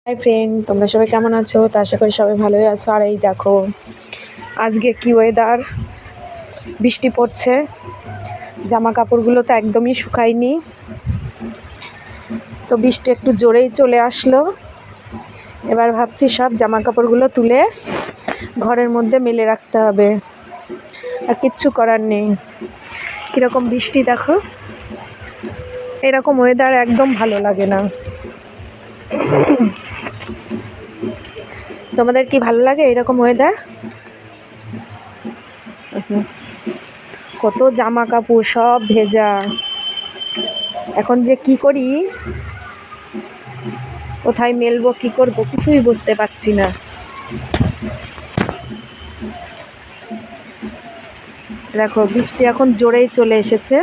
Hi friend, তোমরা সবাই কেমন আছো? তো আশা করি সবাই ভালোই আছো। আর এই দেখো আজকে কি ওয়েদার, বৃষ্টি পড়ছে। জামা কাপড়গুলো তো একদমই শুকায়নি, তো বৃষ্টি একটু জোরেই চলে আসলো। এবার ভাবছি সব জামা কাপড়গুলো তুলে ঘরের মধ্যে মেলে রাখতে হবে, আর কিচ্ছু করার নেই। কীরকম বৃষ্টি দেখো, এরকম ওয়েদার একদম ভালো লাগে না। তোমাদের কি ভালো লাগে এরকম ওয়েদার? কত জামা কাপড় সব ভেজা। এখন যে কি করি, কোথায় মেলবো, কি করবো, কিছুই বুঝতে পারছি না। দেখো বৃষ্টি এখন জোরেই চলে এসেছে।